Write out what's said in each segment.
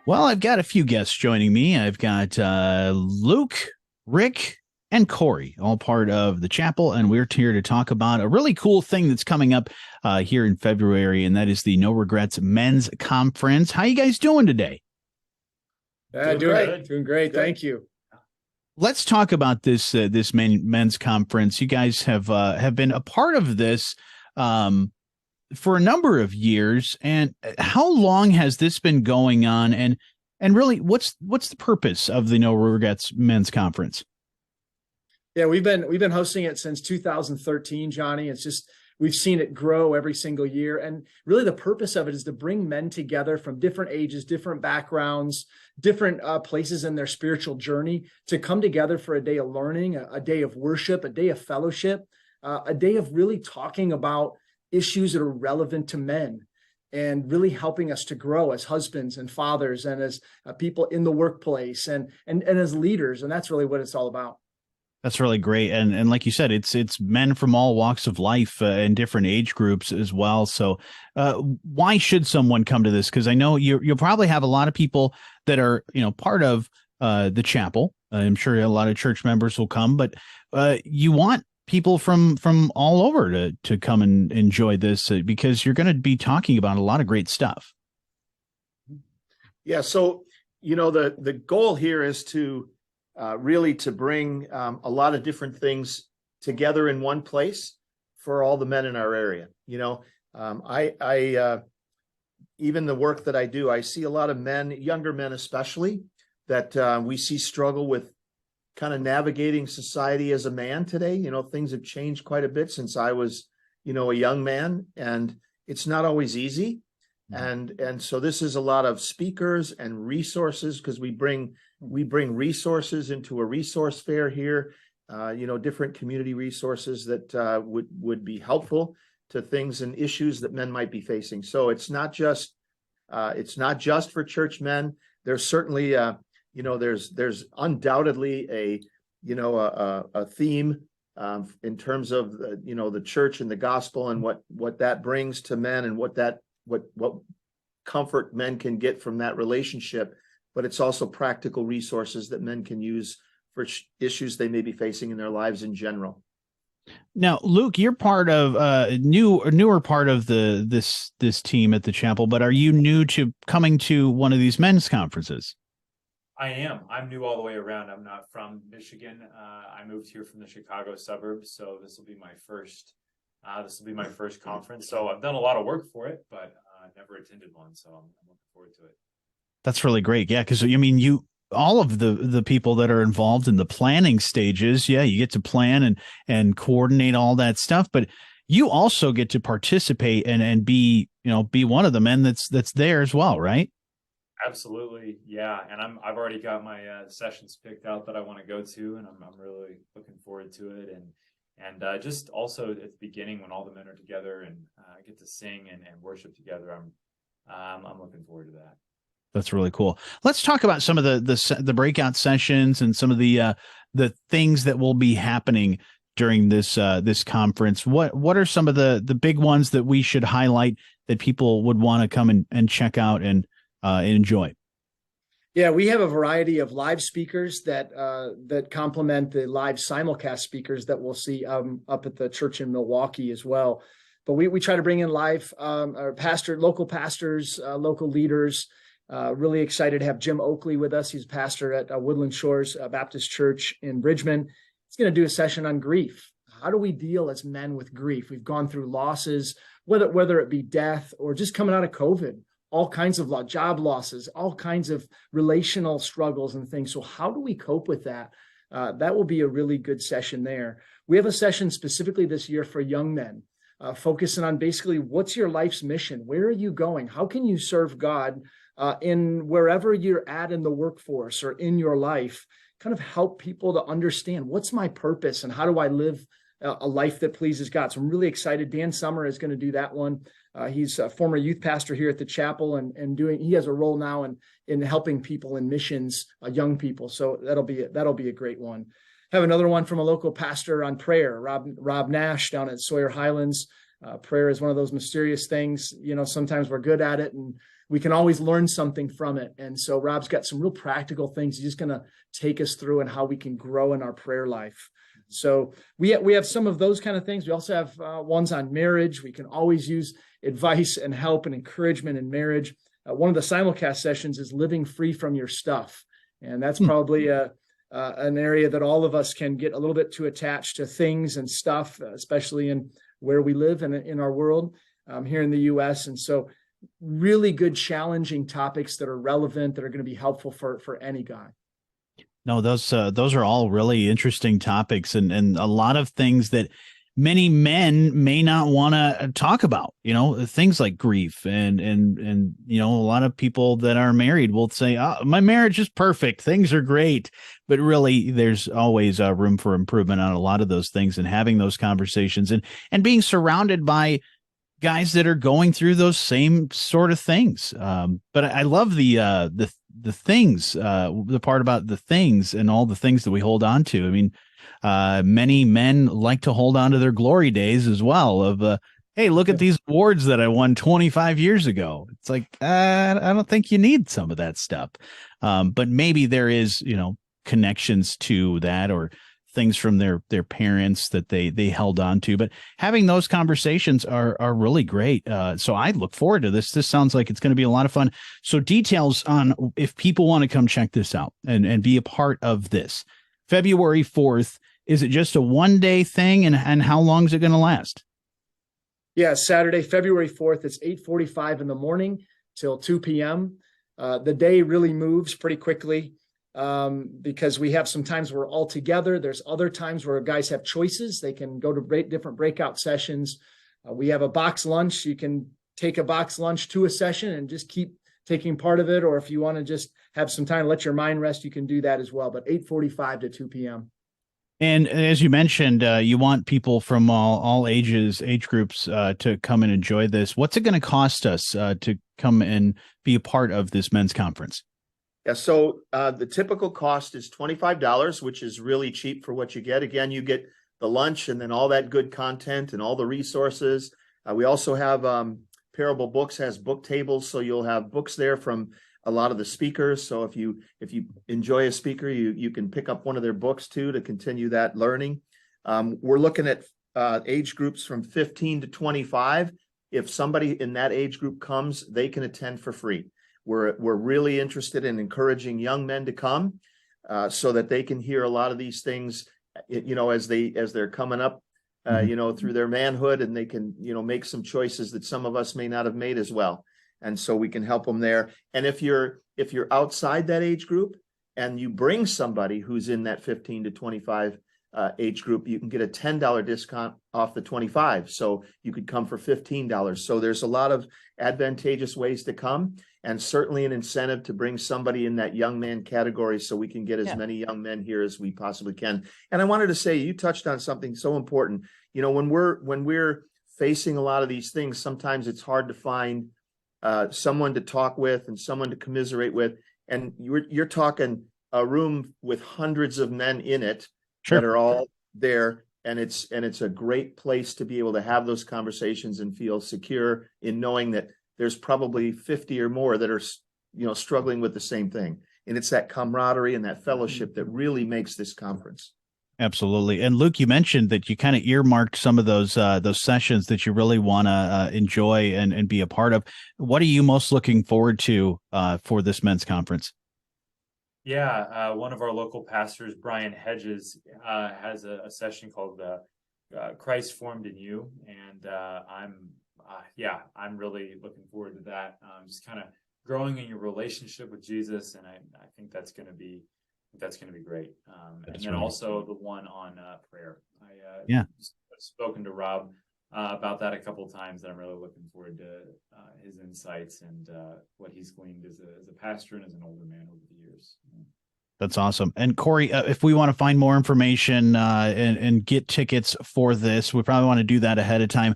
Well, I've got a few guests joining me. I've got Luke, Rick, and Corey, all part of the chapel, and we're here to talk about a really cool thing that's coming up here in February, and that is the No Regrets Men's Conference. How you guys doing today? Doing great. Thank you. Let's talk about this men's conference. You guys have been a part of this for a number of years. And how long has this been going on? And really, what's the purpose of the No Regrets Men's Conference? Yeah, we've been hosting it since 2013, Johnny. It's just we've seen it grow every single year. And really the purpose of it is to bring men together from different ages, different backgrounds, different places in their spiritual journey to come together for a day of learning, a day of worship, a day of fellowship, a day of really talking about issues that are relevant to men and really helping us to grow as husbands and fathers and as people in the workplace and as leaders. And that's really what it's all about. That's really great, and like you said, it's men from all walks of life and different age groups as well. So, why should someone come to this? Because I know you'll probably have a lot of people that are part of the chapel. I'm sure a lot of church members will come, but you want people from all over to come and enjoy this because you're going to be talking about a lot of great stuff. Yeah, so the goal here is to really to bring a lot of different things together in one place for all the men in our area. I even the work that I do, I see a lot of men, younger men especially, that we see struggle with kind of navigating society as a man today. Things have changed quite a bit since I was, a young man, and it's not always easy. And so this is a lot of speakers and resources because we bring resources into a resource fair here, different community resources that would be helpful to things and issues that men might be facing. So it's not just for church men. There's certainly there's undoubtedly a theme in terms of the church and the gospel and what that brings to men and what comfort men can get from that relationship, but it's also practical resources that men can use for issues they may be facing in their lives in general. Now, Luke, you're part of newer part of this team at the chapel, but are you new to coming to one of these men's conferences? I am. I'm new all the way around. I'm not from Michigan. I moved here from the Chicago suburbs, so this will be my first. This will be my first conference. So I've done a lot of work for it, but never attended one. So I'm looking forward to it. That's really great. Yeah, because all of the people that are involved in the planning stages, yeah, you get to plan and coordinate all that stuff, but you also get to participate and be one of the men that's there as well, right? Absolutely, yeah. And I've already got my sessions picked out that I want to go to, and I'm really looking forward to it. And just also at the beginning when all the men are together and get to sing and worship together, I'm looking forward to that. That's really cool. Let's talk about some of the breakout sessions and some of the things that will be happening during this conference. What are some of the big ones that we should highlight that people would want to come and check out and enjoy? Yeah, we have a variety of live speakers that complement the live simulcast speakers that we'll see up at the church in Milwaukee as well. But we try to bring in live local pastors, local leaders. Really excited to have Jim Oakley with us. He's a pastor at Woodland Shores Baptist Church in Bridgman. He's going to do a session on grief. How do we deal as men with grief? We've gone through losses, whether it be death or just coming out of COVID. All kinds of job losses, all kinds of relational struggles and things. So how do we cope with that? That will be a really good session there. We have a session specifically this year for young men, focusing on basically what's your life's mission? Where are you going? How can you serve God in wherever you're at in the workforce or in your life? Kind of help people to understand what's my purpose and how do I live a life that pleases God. So I'm really excited. Dan Summer is going to do that one. He's a former youth pastor here at the chapel and he has a role now in helping people in missions, young people. So that'll be a great one. Have another one from a local pastor on prayer, Rob Nash down at Sawyer Highlands. Prayer is one of those mysterious things. Sometimes we're good at it and we can always learn something from it. And so Rob's got some real practical things he's just going to take us through and how we can grow in our prayer life. So we have some of those kind of things. We also have ones on marriage. We can always use advice and help and encouragement in marriage. One of the simulcast sessions is living free from your stuff. And that's probably an area that all of us can get a little bit too attached to things and stuff, especially in where we live and in our world here in the U.S. And so really good, challenging topics that are relevant, that are going to be helpful for any guy. No, those are all really interesting topics, and a lot of things that many men may not want to talk about, things like grief and, a lot of people that are married will say, oh, my marriage is perfect. Things are great. But really, there's always room for improvement on a lot of those things, and having those conversations and being surrounded by guys that are going through those same sort of things. But I love the things, the part about the things and all the things that we hold on to. I mean, many men like to hold on to their glory days as well of, hey, look at these awards that I won 25 years ago. It's like, I don't think you need some of that stuff. But maybe there is, connections to that, or things from their parents that they held on to. But having those conversations are really great. So I look forward to this. This sounds like it's going to be a lot of fun. So details on if people want to come check this out and be a part of this. February 4th, is it just a one-day thing, and how long is it going to last? Yeah, Saturday, February 4th, it's 8:45 in the morning till 2 p.m. The day really moves pretty quickly because we have some times we're all together. There's other times where guys have choices. They can go to different breakout sessions. We have a box lunch. You can take a box lunch to a session and just keep taking part of it. Or if you want to just have some time, let your mind rest, you can do that as well. But 8:45 to 2 p.m. And as you mentioned, you want people from all ages, age groups to come and enjoy this. What's it going to cost us to come and be a part of this men's conference? Yeah, so the typical cost is $25, which is really cheap for what you get. Again, you get the lunch and then all that good content and all the resources. We also have Parable Books has book tables, so you'll have books there from a lot of the speakers. So if you enjoy a speaker, you can pick up one of their books too to continue that learning. We're looking at age groups from 15 to 25. If somebody in that age group comes, they can attend for free. We're really interested in encouraging young men to come so that they can hear a lot of these things, as they're coming up, through their manhood, and they can, make some choices that some of us may not have made as well. And so we can help them there. And if you're outside that age group and you bring somebody who's in that 15 to 25 age group, you can get a $10 discount off the 25. So you could come for $15. So there's a lot of advantageous ways to come, and certainly an incentive to bring somebody in that young man category so we can get as many young men here as we possibly can. And I wanted to say, you touched on something so important. When we're facing a lot of these things, sometimes it's hard to find someone to talk with and someone to commiserate with. And you're talking a room with hundreds of men in it that are all there. And it's a great place to be able to have those conversations and feel secure in knowing that there's probably 50 or more that are, struggling with the same thing. And it's that camaraderie and that fellowship that really makes this conference. Absolutely. And Luke, you mentioned that you kind of earmarked some of those sessions that you really want to enjoy and be a part of. What are you most looking forward to for this men's conference? Yeah, one of our local pastors, Brian Hedges, has a session called Christ Formed in You. And I'm really looking forward to that. Just kind of growing in your relationship with Jesus. And I think that's going to be great. And then also the one on prayer. I've spoken to Rob about that a couple of times, and I'm really looking forward to his insights and what he's gleaned as a pastor and as an older man over the years. That's awesome. And Corey, if we want to find more information and get tickets for this, we probably want to do that ahead of time.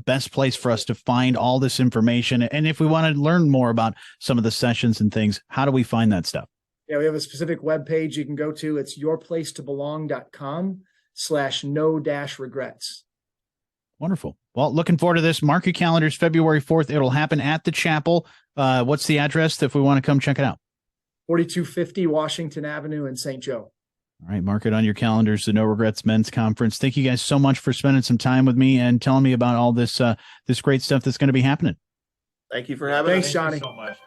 Best place for us to find all this information. And if we want to learn more about some of the sessions and things, how do we find that stuff? Yeah, we have a specific webpage you can go to. It's yourplacetobelong.com/no-regrets. Wonderful. Well, looking forward to this. Mark your calendars, February 4th. It'll happen at the chapel. What's the address if we want to come check it out? 4250 Washington Avenue in St. Joe. All right, mark it on your calendars, the No Regrets Men's Conference. Thank you guys so much for spending some time with me and telling me about all this this great stuff that's going to be happening. Thank you for having us. Thanks, Johnny. Thank you so much.